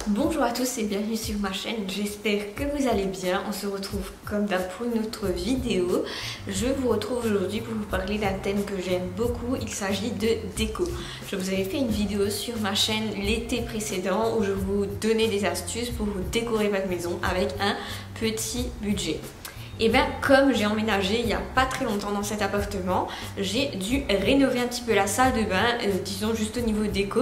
Bonjour à tous et bienvenue sur ma chaîne, j'espère que vous allez bien. On se retrouve comme d'hab pour une autre vidéo. Je vous retrouve aujourd'hui pour vous parler d'un thème que j'aime beaucoup, il s'agit de déco. Je vous avais fait une vidéo sur ma chaîne l'été précédent où je vous donnais des astuces pour vous décorer votre maison avec un petit budget. Et bien comme j'ai emménagé il n'y a pas très longtemps dans cet appartement, j'ai dû rénover un petit peu la salle de bain, disons juste au niveau déco.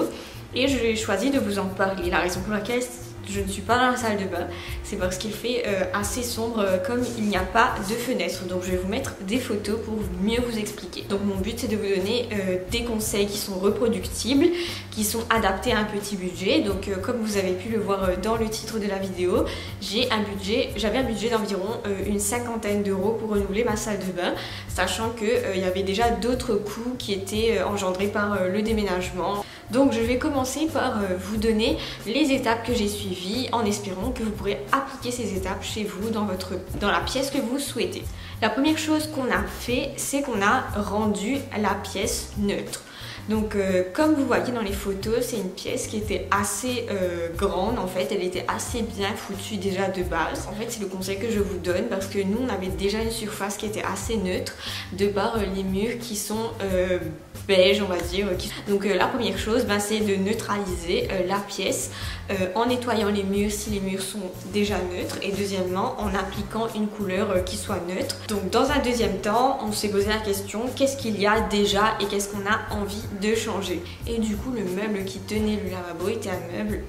Et j'ai choisi de vous en parler. La raison pour laquelle je ne suis pas dans la salle de bain, c'est parce qu'il fait assez sombre comme il n'y a pas de fenêtre. Donc je vais vous mettre des photos pour mieux vous expliquer. Donc mon but c'est de vous donner des conseils qui sont reproductibles, qui sont adaptés à un petit budget. Donc comme vous avez pu le voir dans le titre de la vidéo, j'avais un budget d'environ une cinquantaine d'euros pour renouveler ma salle de bain, sachant qu'il y avait déjà d'autres coûts qui étaient engendrés par le déménagement. Donc je vais commencer par vous donner les étapes que j'ai suivies en espérant que vous pourrez appliquer ces étapes chez vous dans la pièce que vous souhaitez. La première chose qu'on a fait, c'est qu'on a rendu la pièce neutre. Donc comme vous voyez dans les photos, c'est une pièce qui était assez grande en fait, elle était assez bien foutue déjà de base. En fait c'est le conseil que je vous donne parce que nous on avait déjà une surface qui était assez neutre de par les murs qui sont beige on va dire. Donc la première chose c'est de neutraliser la pièce en nettoyant les murs si les murs sont déjà neutres et deuxièmement en appliquant une couleur qui soit neutre. Donc dans un deuxième temps on s'est posé la question qu'est-ce qu'il y a déjà et qu'est-ce qu'on a envie de changer. Et du coup le meuble qui tenait le lavabo était un meuble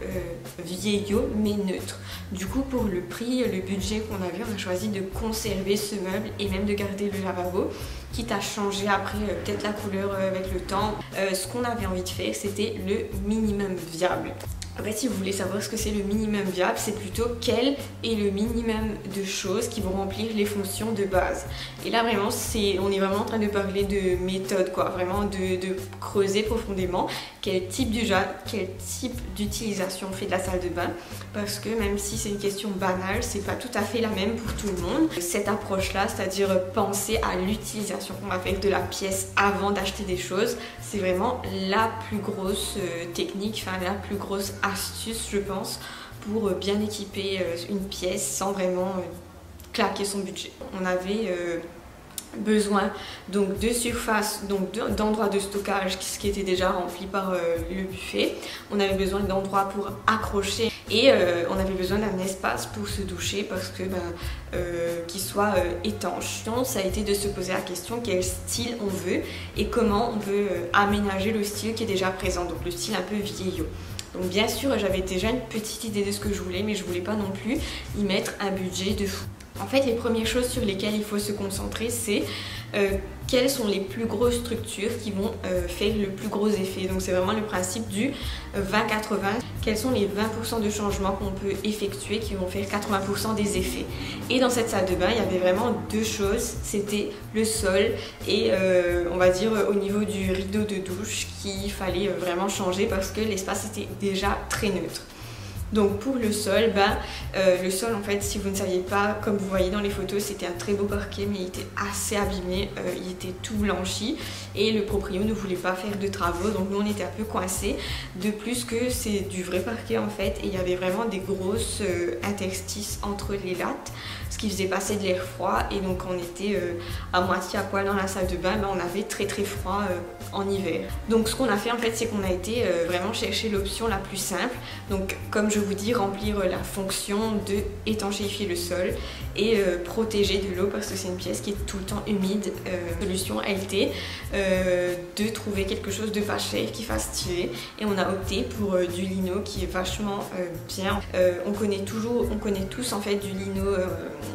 vieillot mais neutre. Du coup pour le prix, le budget qu'on avait, on a choisi de conserver ce meuble et même de garder le lavabo, quitte à changer après peut-être la couleur avec le temps. Ce qu'on avait envie de faire c'était le minimum viable. En fait, si vous voulez savoir ce que c'est le minimum viable, c'est plutôt quel est le minimum de choses qui vont remplir les fonctions de base. Et là, vraiment, on est vraiment en train de parler de méthode, quoi. Vraiment de creuser profondément quel type d'utilisation on fait de la salle de bain. Parce que même si c'est une question banale, c'est pas tout à fait la même pour tout le monde. Cette approche-là, c'est-à-dire penser à l'utilisation qu'on va faire de la pièce avant d'acheter des choses, c'est vraiment la plus grosse technique, enfin la plus grosse astuce je pense pour bien équiper une pièce sans vraiment claquer son budget. On avait besoin donc de surface, donc d'endroits de stockage qui était déjà rempli par le buffet. On avait besoin d'endroits pour accrocher et on avait besoin d'un espace pour se doucher parce que qu'il soit étanche. Donc ça a été de se poser la question quel style on veut et comment on peut aménager le style qui est déjà présent, donc le style un peu vieillot. Donc bien sûr j'avais déjà une petite idée de ce que je voulais mais je voulais pas non plus y mettre un budget de fou. En fait les premières choses sur lesquelles il faut se concentrer c'est quelles sont les plus grosses structures qui vont faire le plus gros effet. Donc c'est vraiment le principe du 20-80. Quels sont les 20% de changements qu'on peut effectuer qui vont faire 80% des effets. Et dans cette salle de bain il y avait vraiment deux choses, c'était le sol et on va dire au niveau du rideau de douche qu'il fallait vraiment changer parce que l'espace était déjà très neutre. Donc pour le sol, le sol en fait si vous ne saviez pas, comme vous voyez dans les photos c'était un très beau parquet mais il était assez abîmé, il était tout blanchi et le proprio ne voulait pas faire de travaux donc nous on était un peu coincés. De plus que c'est du vrai parquet en fait et il y avait vraiment des grosses interstices entre les lattes, ce qui faisait passer de l'air froid et donc on était à moitié à poil dans la salle de bain, on avait très froid en hiver. Donc ce qu'on a fait en fait c'est qu'on a été vraiment chercher l'option la plus simple, donc comme je vous dis remplir la fonction de étanchéifier le sol et protéger de l'eau parce que c'est une pièce qui est tout le temps humide. Solution a été de trouver quelque chose de pas cher qui fasse stylé et on a opté pour du lino qui est vachement bien. On connaît tous en fait du lino,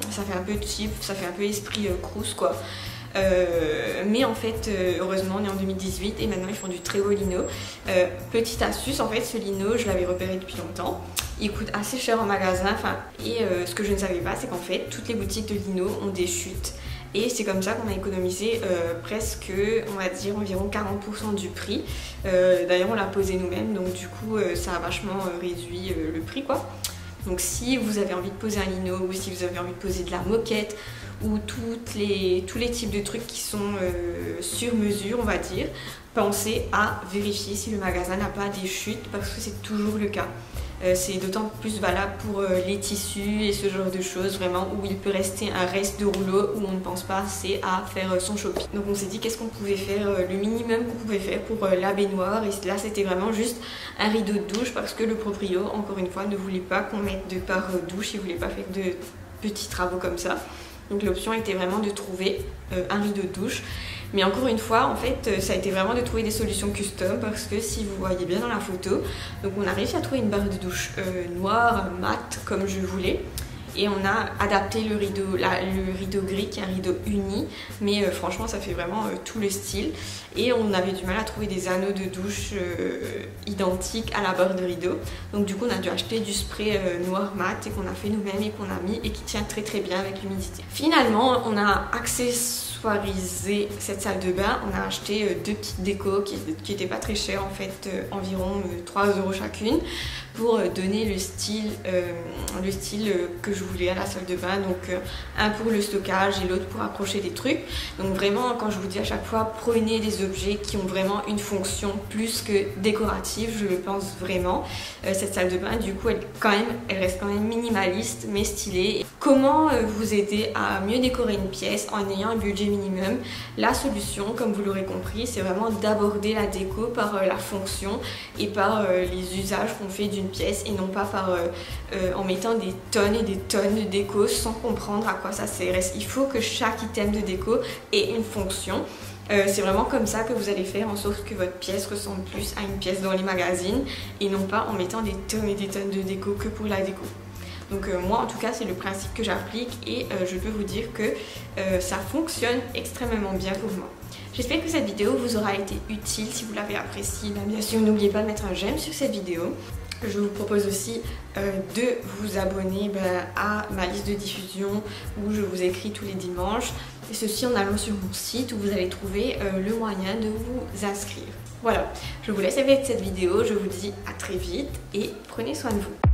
ça fait un peu cheap, ça fait un peu esprit Crous quoi. Mais en fait heureusement on est en 2018 et maintenant ils font du très haut lino. Petite astuce, en fait ce lino je l'avais repéré depuis longtemps, il coûte assez cher en magasin et ce que je ne savais pas c'est qu'en fait toutes les boutiques de lino ont des chutes et c'est comme ça qu'on a économisé presque on va dire environ 40% du prix. D'ailleurs on l'a posé nous-mêmes donc du coup ça a vachement réduit le prix quoi. Donc si vous avez envie de poser un lino ou si vous avez envie de poser de la moquette ou tous les types de trucs qui sont sur mesure on va dire, pensez à vérifier si le magasin n'a pas des chutes parce que c'est toujours le cas. C'est d'autant plus valable pour les tissus et ce genre de choses, vraiment où il peut rester un reste de rouleau où on ne pense pas assez à faire son shopping. Donc on s'est dit qu'est-ce qu'on pouvait faire, le minimum qu'on pouvait faire pour la baignoire, et là c'était vraiment juste un rideau de douche parce que le proprio, encore une fois, ne voulait pas qu'on mette de par douche, il voulait pas faire de petits travaux comme ça. Donc l'option était vraiment de trouver un rideau de douche. Mais encore une fois, en fait, ça a été vraiment de trouver des solutions custom parce que si vous voyez bien dans la photo, donc on a réussi à trouver une barre de douche noire, mat, comme je voulais. Et on a adapté le rideau gris qui est un rideau uni, mais franchement ça fait vraiment tout le style. Et on avait du mal à trouver des anneaux de douche identiques à la barre de rideau. Donc du coup on a dû acheter du spray noir mat et qu'on a fait nous-mêmes et qu'on a mis et qui tient très très bien avec l'humidité. Finalement on a accessoirisé cette salle de bain, on a acheté deux petites décos qui étaient pas très chères en fait, environ 3 € chacune, pour donner le style que je voulais à la salle de bain. Donc un pour le stockage et l'autre pour accrocher des trucs. Donc vraiment, quand je vous dis à chaque fois, prenez des objets qui ont vraiment une fonction plus que décorative, je le pense vraiment. Cette salle de bain, du coup, elle reste quand même minimaliste mais stylée. Comment vous aider à mieux décorer une pièce en ayant un budget minimum? La solution, comme vous l'aurez compris, c'est vraiment d'aborder la déco par la fonction et par les usages qu'on fait d'une pièce et non pas en mettant des tonnes et des tonnes de déco sans comprendre à quoi ça sert. Il faut que chaque item de déco ait une fonction. C'est vraiment comme ça que vous allez faire en sorte que votre pièce ressemble plus à une pièce dans les magazines et non pas en mettant des tonnes et des tonnes de déco que pour la déco. Donc moi en tout cas c'est le principe que j'applique et je peux vous dire que ça fonctionne extrêmement bien pour moi. J'espère que cette vidéo vous aura été utile. Si vous l'avez appréciée, bien sûr n'oubliez pas de mettre un j'aime sur cette vidéo. Je vous propose aussi de vous abonner à ma liste de diffusion où je vous écris tous les dimanches. Et ceci en allant sur mon site où vous allez trouver le moyen de vous inscrire. Voilà, je vous laisse avec cette vidéo. Je vous dis à très vite et prenez soin de vous.